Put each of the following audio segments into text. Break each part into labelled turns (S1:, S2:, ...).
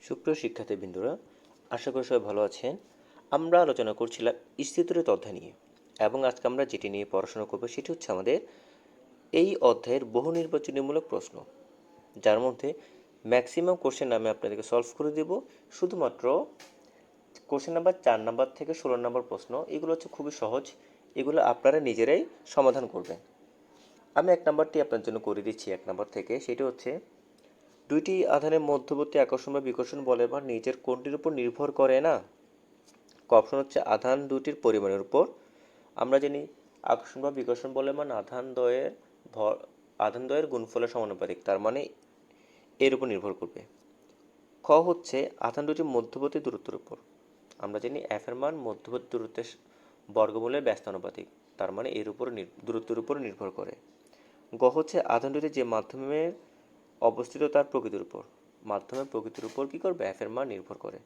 S1: সুপ্রিয় শিক্ষার্থীবৃন্দরা, আশা করি সবাই ভালো আছেন। আমরা আলোচনা করছিলাম স্থিতিতড়িৎ অধ্যায় নিয়ে, এবং আজকে আমরা যেটি নিয়ে পড়াশোনা করব সেটি হচ্ছে আমাদের এই অধ্যায়ের বহু নির্বাচনীমূলক প্রশ্ন, যার মধ্যে ম্যাক্সিমাম কোশ্চেন আমি আপনাদেরকে সলভ করে দেব। শুধুমাত্র কোশ্চেন নাম্বার 4 নাম্বার থেকে 16 নম্বর প্রশ্ন, এগুলো হচ্ছে খুবই সহজ, এগুলো আপনারা নিজেরাই সমাধান করবেন। আমি 1 নাম্বারটি আপনার জন্য করে দিচ্ছি 1 নাম্বার থেকে। সেটি হচ্ছে, দুইটি আধানের মধ্যবর্তী আকর্ষণ বা বিকর্ষণ বলের ভার নিচের কোনটির উপর নির্ভর করে না? অপশন হচ্ছে আধান দুটির পরিমাণের উপর। আমরা জানি আকর্ষণ বা বিকর্ষণ বলের মান আধান দ্বয়ের গুণফলের সমানুপাতিক, তার মানে এর উপর নির্ভর করবে। খ হচ্ছে আধান দুটির মধ্যবর্তী দূরত্বের উপর। আমরা জানি এফ এর মান মধ্যবর্তী দূরত্বের বর্গমূলের ব্যস্তানুপাতিক, তার মানে এর উপর দূরত্বের উপর নির্ভর করে। গ হচ্ছে আধান দুটি যে মাধ্যমে অবস্থিত তার প্রকৃতির উপর। মাধ্যমের প্রকৃতির উপর কী করবে? এফ এর মান নির্ভর করে।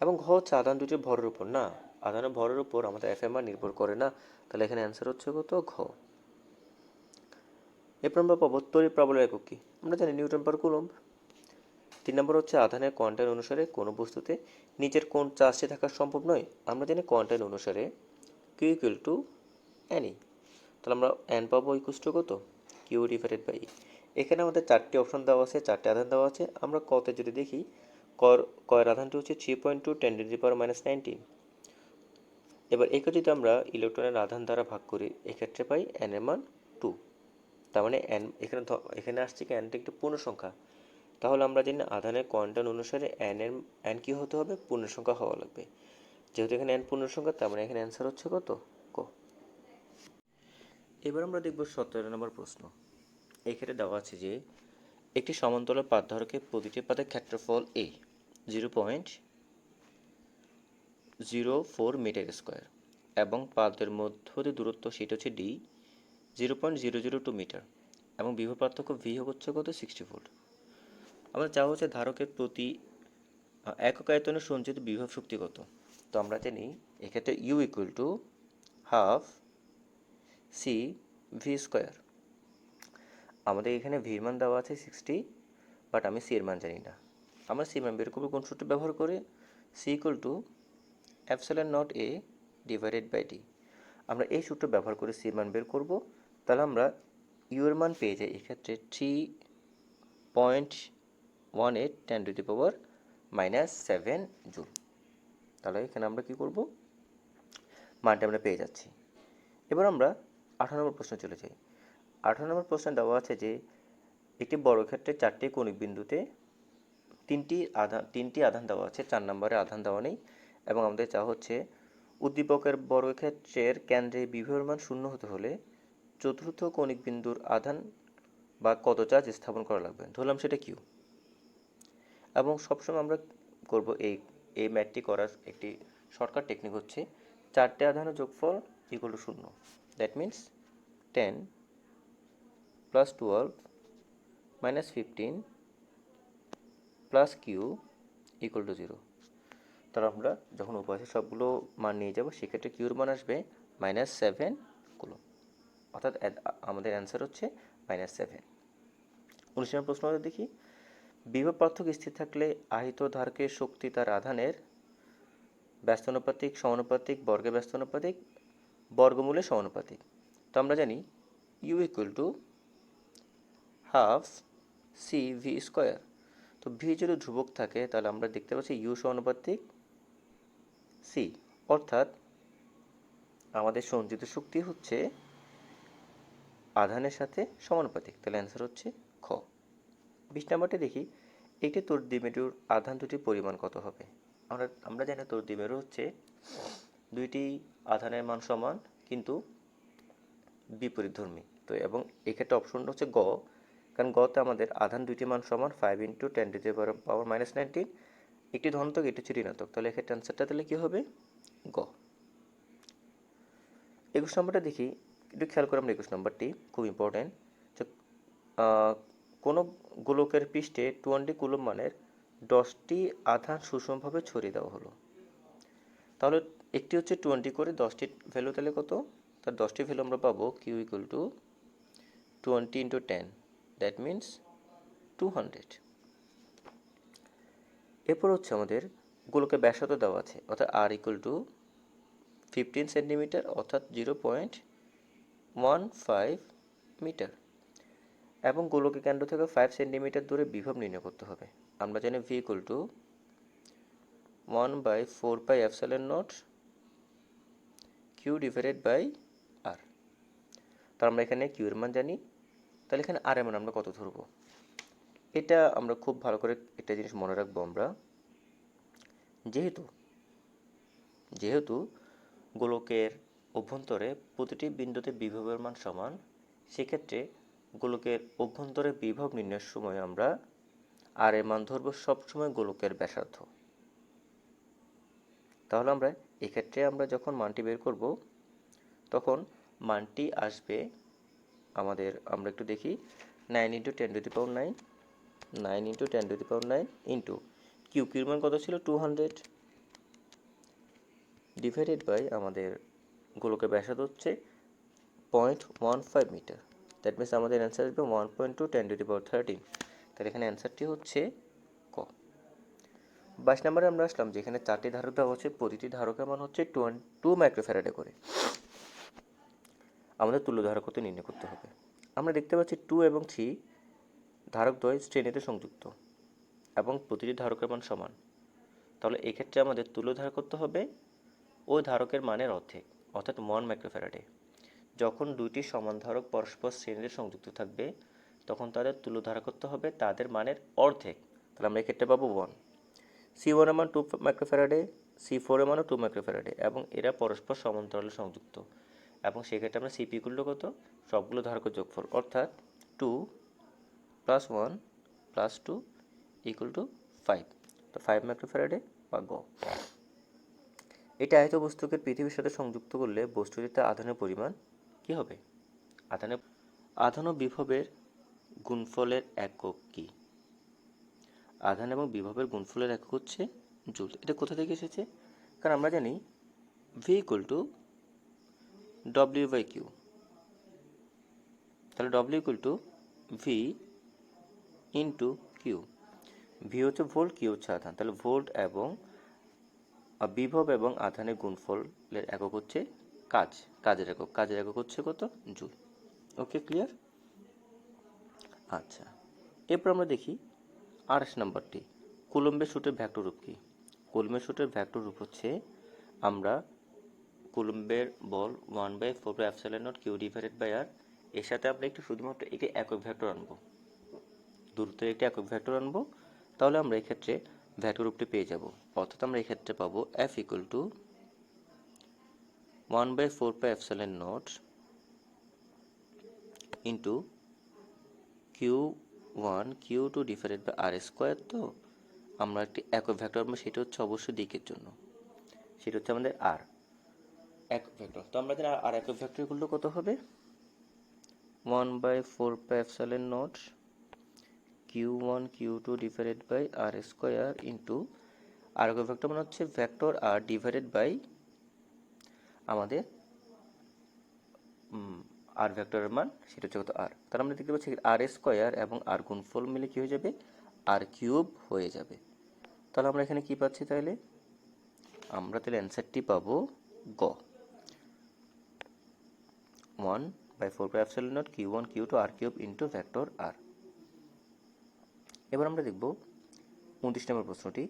S1: এবং ঘ হচ্ছে আধান দুটির ভরের উপর। না, আধানের ভরের উপর আমাদের এফ এর মান নির্ভর করে না, তাহলে এখানে অ্যান্সার হচ্ছে কত? ঘ। এরপর আমরা পাবো তড়িৎ প্রবলের একক কি? আমরা জানি নিউটন পার কুলম্ব। 3 নম্বর হচ্ছে আধানের কোয়ান্টাইল অনুসারে কোনো বস্তুতে নিচের কোন চার্জটি থাকা সম্ভব নয়? আমরা জানি কোয়ান্টাইল অনুসারে কিউ ইকুয়াল টু এনই, তাহলে আমরা এন পাবো ইকুয়াল টু কত? কিউ ডিভাইডেড বাই ই। এখানে আমাদের 4টি অপশন দেওয়া আছে, 4টি আধান দেওয়া আছে। আমরা কতে যদি দেখি, কয়ের আধানটি হচ্ছে 3.2 10⁻⁻19। এবার একে যদি আমরা ইলেকট্রনের আধান দ্বারা ভাগ করি, এক্ষেত্রে পাই এন এর মান 2। তার মানে এন এখানে আসছে কি এনটা একটি পূর্ণ সংখ্যা। তাহলে আমরা জানি আধানের কোয়ান্টাইল অনুসারে এন কি হতে হবে? পূর্ণ সংখ্যা হওয়া লাগবে। যেহেতু এখানে এন পূর্ণ সংখ্যা, তার মানে এখানে অ্যান্সার হচ্ছে কত? ক। এবার আমরা দেখব 17 নম্বর প্রশ্ন। এখানে দেওয়া আছে যে একটি সমান্তরাল পাত ধারকের প্রতিটি পাতের ক্ষেত্রফল এ 0.04 মিটার স্কোয়ার এবং পাতের মধ্যবর্তী দূরত্ব সেটা হচ্ছে ডি 0.002 মিটার এবং বিভব পার্থক্য ভি হচ্ছে কত? 60 ভোল্ট। আমরা চাওয়া হচ্ছে ধারকের প্রতি একক আয়তনে সঞ্চিত বিভব শক্তি কত? তো আমরা জানি এক্ষেত্রে U equal to half C V square. আমাদের এখানে ভির মান দেওয়া আছে 60, বাট আমি সি এর মান জানি না। আমরা সি মান বের করবো কোন সূত্র ব্যবহার করে? C equal to epsilon naught A divided by D. আমরা এই সূত্র ব্যবহার করে সি মান বের করব। তাহলে আমরা ইউ এর মান পেয়ে যাই এক্ষেত্রে 3.18 10⁻⁻7 জুল। তাহলে এখানে আমরা কি করব? মানটা আমরা পেয়ে যাচ্ছি। এবার আমরা 18 নম্বর প্রশ্নে চলে যাই। 18 নম্বর প্রশ্নে দেওয়া আছে যে একটি বর্গক্ষেত্রে 4টি কৌণিক বিন্দুতে তিনটি আধান দেওয়া আছে, 4 নম্বরে আধান দেওয়া নেই। এবং আমাদের চাওয়া হচ্ছে উদ্দীপকের বর্গক্ষেত্রের কেন্দ্রে বিভবের মান 0 হতে হলে চতুর্থ কৌণিক বিন্দুর আধান বা কত চার্জ স্থাপন করা লাগবে। ধরলাম সেটা কিউ। এবং সবসময় আমরা করব এই ম্যাথটি করার একটি শর্টকাট টেকনিক হচ্ছে 4টে আধানের যোগফল equal to 0। That means 10 plus 12 minus 15 plus Q equal to 0। তাহলে আমরা যখন উপাশে সবগুলো মান নিয়ে যাব, সেক্ষেত্রে কিউর মান আসবে -7 কুলম্ব। অর্থাৎ আমাদের অ্যান্সার হচ্ছে -7। 19 নম্বর প্রশ্ন দেখি। বিভব পার্থক্য স্থির থাকলে আহিত ধারকের শক্তি তার আধানের ব্যস্তানুপাতিক, সমানুপাতিক, বর্গের ব্যস্তানুপাতিক, বর্গমূলের সমানুপাতিক। তো আমরা জানি U equal to half C V square. তো ভি যদি ধ্রুবক থাকে, তাহলে আমরা দেখতে পাচ্ছি ইউ সমানুপাতিক সি, অর্থাৎ আমাদের সঞ্চিত শক্তি হচ্ছে আধানের সাথে সমানুপাতিক। তাহলে অ্যান্সার হচ্ছে খ। 20 নম্বরটি দেখি। একটি তড়িৎদ্বিমেরুর আধান দুটির পরিমাণ কত হবে? আমরা জানি তড়িৎদ্বিমেরু হচ্ছে দুইটি আধানের মান সমান কিন্তু বিপরীতধর্মী। তো এবং এক্ষেত্রে অপশনটা হচ্ছে গ, কারণ গতে আমাদের আধান দুইটি মান সমান 5 × 10⁻⁻19। একটি ধনাত্মক, এটি হচ্ছে ঋণাত্মক। তাহলে এক্ষেত্রে অ্যান্সারটা তাহলে কী হবে? গ। 21 নম্বরটা দেখি, একটু খেয়াল করে আমরা 21 নম্বরটি, খুব ইম্পর্টেন্ট। যে কোনো গোলকের পৃষ্ঠে 20 কুলম্ব মানের 10টি আধান সুষমভাবে ছড়িয়ে দেওয়া হলো। তাহলে একটি হচ্ছে 20 করে 10টি ভ্যালু, তাহলে কত? তার 10টি ভ্যালু আমরা পাবো Q equal to 20 × 10, that means 200। এরপর হচ্ছে আমাদের গোলকের ব্যাসার্ধ দেওয়া আছে, অর্থাৎ আর ইকুয়াল টু 15 সেন্টিমিটার, অর্থাৎ 0.15 মিটার, এবং গোলকের কেন্দ্র থেকে 5 সেন্টিমিটার দূরে বিভব নির্ণয় করতে হবে। আমরা জানি V equal to 1/4πε0 Q divided by R. তার আমরা এখানে কিউ এর মান জানি, তাহলে এখানে আর এর মান আমরা কত ধরবো? এটা আমরা খুব ভালো করে একটা জিনিস মনে রাখবো, আমরা যেহেতু যেহেতু গোলকের অভ্যন্তরে প্রতিটি বিন্দুতে বিভবের মান সমান, সেক্ষেত্রে গোলকের অভ্যন্তরে বিভব নির্ণয়ের সময় আমরা আর এর মান ধরবো সবসময় গোলকের ব্যাসার্ধ। তাহলে আমরা এক্ষেত্রে আমরা যখন মানটি বের করব, তখন মানটি আসবে আমাদের, আমরা একটু দেখি, 9 × 10⁹ 9 × 10⁹ ইন্টু কিউর মান কত ছিল? 200, ডিভাইডেড বাই আমাদের গোলকের ব্যাসার্ধ হচ্ছে 0.15 মিটার। দ্যাট মিনস আমাদের অ্যান্সার আসবে 1.2 10⁻13। তাহলে এখানে অ্যান্সারটি হচ্ছে ক। 22 নম্বরে আমরা আসলাম, যেখানে 4টি ধারক দেওয়া হচ্ছে, প্রতিটি ধারকের মান হচ্ছে 2 মাইক্রোফ্যারাডে করে। আমাদের তুল্য ধারকত্ব নির্ণয় করতে হবে। আমরা দেখতে পাচ্ছি 2 এবং 3 ধারকদ্বয় শ্রেণীতে সংযুক্ত এবং প্রতিটি ধারকের মান সমান। তাহলে এক্ষেত্রে আমাদের তুল্য ধারকত্ব হবে ওই ধারকের মানের অর্ধেক, অর্থাৎ 1 মাইক্রোফ্যারাডে। যখন দুইটি সমান ধারক পরস্পর শ্রেণীতে সংযুক্ত থাকবে, তখন তাদের তুল্য ধারকত্ব হবে তাদের মানের অর্ধেক। তাহলে আমরা এক্ষেত্রে পাবো 1। C1 এর মান 2 মাইক্রোফ্যারাডে, C4 এর মানও 2 মাইক্রোফ্যারাডে, এবং এরা পরস্পর সমান্তরালে সংযুক্ত। এবং সেক্ষেত্রে আমরা সিপি করলে কত? সবগুলো ধারকের যোগফল, অর্থাৎ 2 + 1 + 2 = 5। তো 5 মাইক্রোফ্যারাডে বা গ। এটা আয়ত বস্তুকে পৃথিবীর সাথে সংযুক্ত করলে বস্তুটিতে আধানের পরিমাণ কি হবে? আধান ও বিভবের গুণফলের একক কি? আধান এবং বিভবের গুণফলের একক হচ্ছে জুল। এটা কোথা থেকে এসেছে? কারণ আমরা জানি ভি ইকুয়াল টু W/Q। তাহলে W equal to V into Q. V হচ্ছে ভোল্ট, কিউ হচ্ছে আধান। তাহলে ভোল্ট এবং বিভব এবং আধানের গুণফলের একক হচ্ছে কাজের একক। কাজের একক হচ্ছে কত? জুল। ওকে, ক্লিয়ার? আচ্ছা, এরপর আমরা দেখি 28 নম্বরটি, কুলম্বের সূত্রের ভেক্টর রূপ কি? কুলম্বের সূত্রের ভেক্টর রূপ হচ্ছে, আমরা কুলম্বের বল 1/4πε0 কিউ ডিভাইডেড বাই আর, এর সাথে আমরা একটু শুধুমাত্র একটি একক ভেক্টর আনবো, দূরত্বের একটি একক ভেক্টর আনবো। তাহলে আমরা এক্ষেত্রে ভেক্টর রূপটি পেয়ে যাব। অর্থাৎ আমরা এক্ষেত্রে পাবো F equal to 1/4πε0 into Q1 Q2 divided by R square. তো আমরা একটি একক ভেক্টর আনবো, সেটা হচ্ছে অবশ্যই দিকের জন্য, সেটা হচ্ছে আমাদের আর একক ভেক্টর। তো আমরা জানি আর একক ভেক্টর গুলো কত হবে? 1/4πε0 Q1 Q2 divided by R square into R একক ভেক্টর মানে হচ্ছে ভেক্টর আর ডিভাইডেড বাই আমাদের আর ভেক্টরের মান, সেটা হচ্ছে কত? আর। তাহলে আমরা দেখতে পাচ্ছি আর স্কোয়ার এবং আর গুণফল মিলে কি হয়ে যাবে? আর কিউব হয়ে যাবে। তাহলে আমরা এখানে কি পাচ্ছি? তাহলে আমরা তাহলে অ্যান্সারটি পাবো গ, 1/4πε0 Q1 Q2 আর কিউব ইন্টু ভেক্টর আর। এবার আমরা দেখব 29 নম্বর প্রশ্নটি,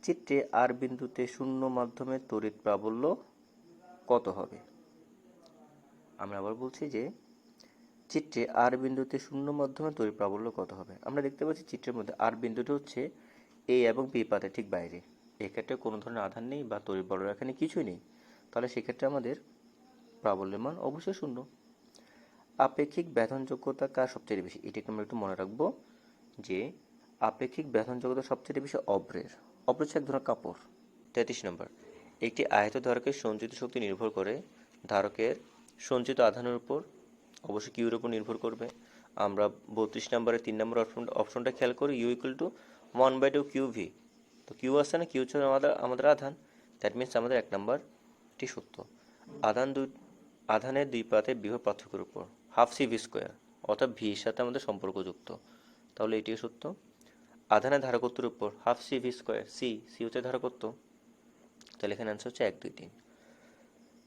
S1: চিত্রে আর বিন্দুতে শূন্য মাধ্যমে তড়িৎ প্রাবল্য কত হবে? আমরা আবার বলছি যে চিত্রে আর বিন্দুতে শূন্য মাধ্যমে তড়িৎ প্রাবল্য কত হবে? আমরা দেখতে পাচ্ছি চিত্রের মধ্যে আর বিন্দুটি হচ্ছে এ এবং বি পাতের ঠিক বাইরে। এক্ষেত্রে কোনো ধরনের আধান নেই বা তড়িৎ বলয়ের এখানে কিছুই নেই। তাহলে সেক্ষেত্রে আমাদের প্রাবল্যের মান অবশ্যই শূন্য। আপেক্ষিক ব্যাধনযোগ্যতা কার সবচেয়ে বেশি? এটাকে আমরা একটু মনে রাখবো যে আপেক্ষিক ব্যাধনযোগ্যতা সবচেয়ে বেশি অভ্রের। অভ্র হচ্ছে এক ধরনের কাপড়। 33 নম্বর, একটি আয়ত ধারকের সঞ্চিত শক্তি নির্ভর করে ধারকের সঞ্চিত আধানের উপর, অবশ্যই কিউর উপর নির্ভর করবে। আমরা 32 নম্বরে 3 নম্বর অপশনটা খেয়াল করি, U equal to 1/2 Q V. তো কিউ আসছে না, কিউ হচ্ছে আমাদের আধান। দ্যাট মিনস আমাদের 1 নম্বরটি সত্য। আধানের দুই প্রাতে বিভব পার্থক্যের উপর হাফ CV², অর্থাৎ ভি এর সাথে আমাদের সম্পর্কযুক্ত, তাহলে এটিও সত্য। আধানের ধারকত্বের উপর half C V square, C হচ্ছে ধারকত্ব, তাহলে এখানে অ্যান্সার হচ্ছে 1 2 3।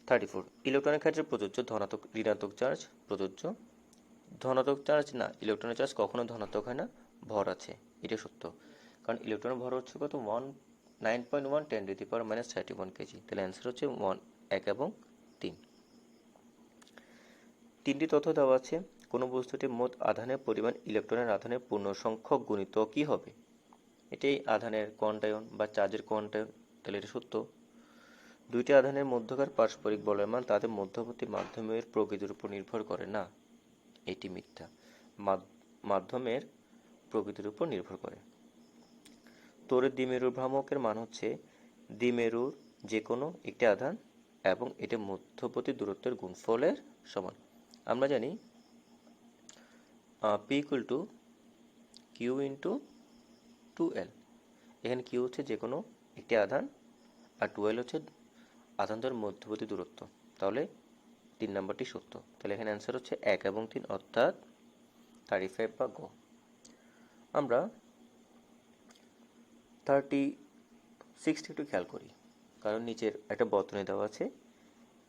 S1: 34, ইলেকট্রনের ক্ষেত্রে প্রযোজ্য ধনাত্মক ঋণাত্মক চার্জ প্রযোজ্য। ধনাত্মক চার্জ না, ইলেকট্রনের চার্জ কখনো ধনাত্মক হয় না, ভর আছে, এটা সত্য। কারণ ইলেকট্রনের ভর হচ্ছে কত, 9.1 10⁻31 কেজি, তাহলে অ্যান্সার হচ্ছে 1 এবং 3। তিনটি তথ্য দেওয়া আছে, কোনো বস্তুটির মোট আধানের পরিমাণ ইলেকট্রনের আধানের পূর্ণ সংখ্যক গুণিত কি হবে? এটাই আধানের কোয়ান্টায়ন বা চার্জের কোয়ান্টায়ন, তাহলে এটা সত্য। দুইটি আধানের মধ্যকার পারস্পরিক বলের মান তাদের মধ্যবর্তী মাধ্যমের প্রকৃতির উপর নির্ভর করে না, এটি মিথ্যা। মাধ্যমের প্রকৃতির উপর নির্ভর করে। তড়িৎ দ্বিমেরুর ভ্রামকের মান হচ্ছে দ্বিমেরুর যে কোনো একটি আধান এবং এটি মধ্যবর্তী দূরত্বের গুণফলের সমান। আমরা জানি P equal to Q into 2L। এখানে কিউ হচ্ছে যে কোনো একটি আধান আর 2L হচ্ছে আধানদের মধ্যবর্তী দূরত্ব, তাহলে 3 নম্বরটি সত্য। তাহলে এখানে অ্যান্সার হচ্ছে 1 এবং 3, অর্থাৎ 35 বা গ। আমরা 36টি একটু খেয়াল করি, কারণ নিচের একটা বর্তনী দেওয়া আছে,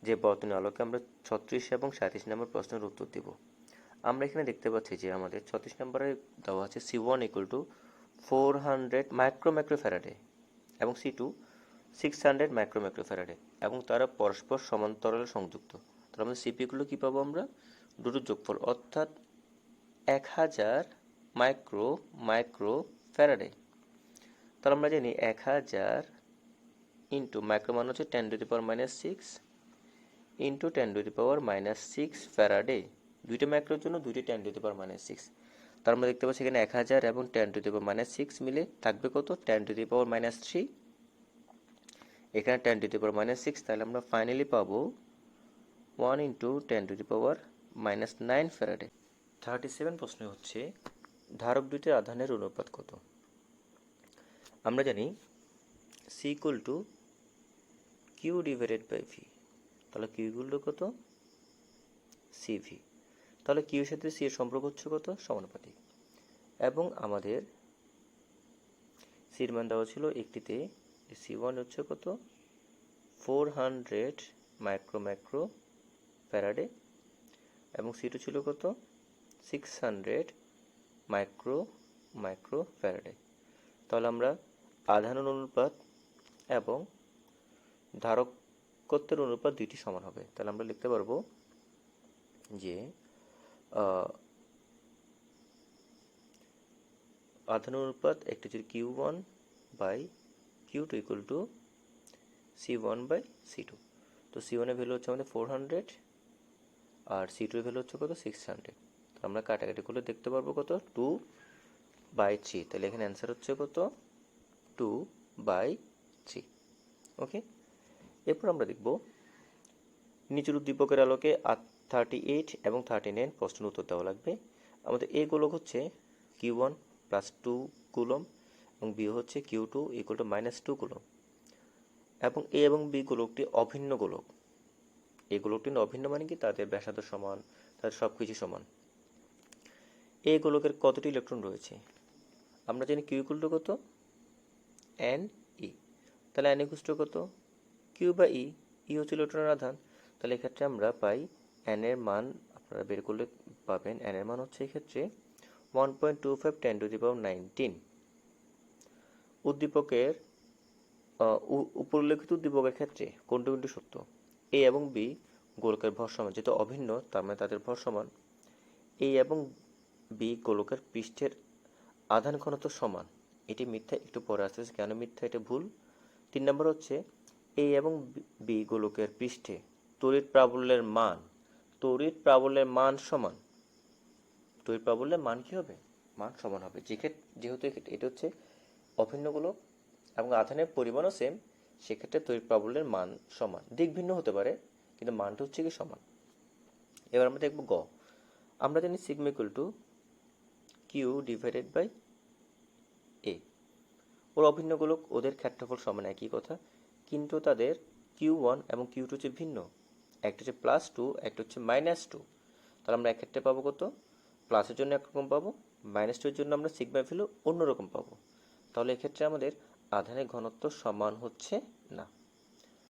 S1: যে বর্তনী আলোকে আমরা 36 এবং 37 নম্বর প্রশ্নের উত্তর দেব। আমরা এখানে দেখতে পাচ্ছি যে আমাদের 36 নম্বরে দেওয়া আছে C1 ইকুয়াল টু 400 মাইক্রোফ্যারাডে এবং C2 600 মাইক্রোফ্যারাডে এবং তারা পরস্পর সমান্তরালে সংযুক্ত। তাহলে আমাদের সিপি গুলো কি পাবো আমরা, দুটোর যোগফল, অর্থাৎ 1000 মাইক্রোফ্যারাডে। তাহলে আমরা জানি 1000 ইন্টু মাইক্রো মান হচ্ছে 10⁻⁻6 ইন্টু 10⁻⁻6 ফ্যারাডে। দুইটা মাইক্রোর জন্য দুইটি 10⁻⁻6। তার আমরা দেখতে পাচ্ছি এখানে 1000 এবং 10⁻6 মিলে থাকবে কত, 10⁻3। এখানে 10⁻6, তাহলে আমরা ফাইনালি পাবো 1 ইন্টু 10⁻9 ফ্যারাডে। 37 প্রশ্ন হচ্ছে ধারক দুইটির আধানের অনুপাত কত? আমরা জানি C equal to Q divided by V, তাহলে কিউ ইকুয়াল টু কত, সিভি। তাহলে কিউর সাথে সি এর সম্পর্ক হচ্ছে কত, সমানুপাতিক। এবং আমাদের সির মান দেওয়া ছিল একটিতে, C1 হচ্ছে কত, 400 মাইক্রো ফ্যারাডে এবং C2 ছিল কত, 600 মাইক্রো ফ্যারাডে। তাহলে আমরা আধানের অনুপাত এবং ধারকত্বের অনুপাত দুইটি সমান হবে, তাহলে আমরা লিখতে পারবো যে আধানের অনুপাত একটা হচ্ছে Q1 by Q2 equal to C1 by C2। তো C1 এর ভ্যালু হচ্ছে আমাদের 400 আর C2 এর ভ্যালু হচ্ছে কত, 600। তো আমরা কাটাকাটি করলে দেখতে পারবো কত, 2/3। তাহলে এখানে অ্যান্সার হচ্ছে কত, 2/3। ওকে, এরপর আমরা দেখব নিচের উদ্দীপকের আলোকে 38 এবং 39 প্রশ্নের উত্তর দেওয়া লাগবে। আমাদের এ গোলক হচ্ছে Q1 প্লাস 2 কুলম এবং বি হচ্ছে Q2 ইকুয়াল টু -2 কুলম এবং এ এবং বি গোলকটি অভিন্ন গোলক। এই গোলকটি অভিন্ন মানে কি, তাদের ব্যাসার্ধ সমান, তাদের সব কিছু সমান। এই গোলকের কতটি ইলেকট্রন রয়েছে? আমরা জানি কিউ ইকুয়াল টু কত, এন ই। তাহলে এন ইকুয়াল টু কত, কিউ বা ই, ই হচ্ছে ইলেকট্রনের আধান। তাহলে এক্ষেত্রে আমরা পাই এন এর মান, আপনারা বের করলে পাবেন এন এর মান হচ্ছে এক্ষেত্রে 1.25 10⁻19। উদ্দীপকের উপরিল্লিখিত উদ্দীপকের ক্ষেত্রে কোনটি কোনটি সত্য? এ এবং বি গোলকের ভর সমান, যেহেতু অভিন্ন তার মানে তাদের ভর সমান। এ এবং বি গোলকের পৃষ্ঠের আধান ঘনত্ব সমান, এটি মিথ্যা, একটু পরে আসতেছে কেন মিথ্যা, এটা ভুল। 3 নম্বর হচ্ছে এ এবং বি গোলকের পৃষ্ঠে তড়িৎ প্রাবল্যের মান সমান। তড়িৎ প্রাবল্যের মান কি হবে, মান সমান হবে, যেহেতু এটা হচ্ছে অভিন্ন গোলক এবং আধানের পরিমাণও সেম, সেক্ষেত্রে তড়িৎ প্রাবল্যের মান সমান, দিক ভিন্ন হতে পারে কিন্তু মানটা হচ্ছে কি সমান। এবার আমরা দেখব গ। আমরা জানি sigma equal to Q divided by A. ওর অভিন্ন গোলক, ওদের ক্ষেত্রফল সমান, একই কথা, কিন্তু তাদের Q1 এবং Q2 হচ্ছে ভিন্ন, একটা হচ্ছে +2, একটা হচ্ছে -2। তাহলে আমরা এক্ষেত্রে পাবো কত, প্লাসের জন্য একরকম পাবো -2 এর জন্য আমরা সিগমা ভ্যালু অন্যরকম পাবো। তাহলে এক্ষেত্রে আমাদের আধানের ঘনত্ব সমান হচ্ছে না।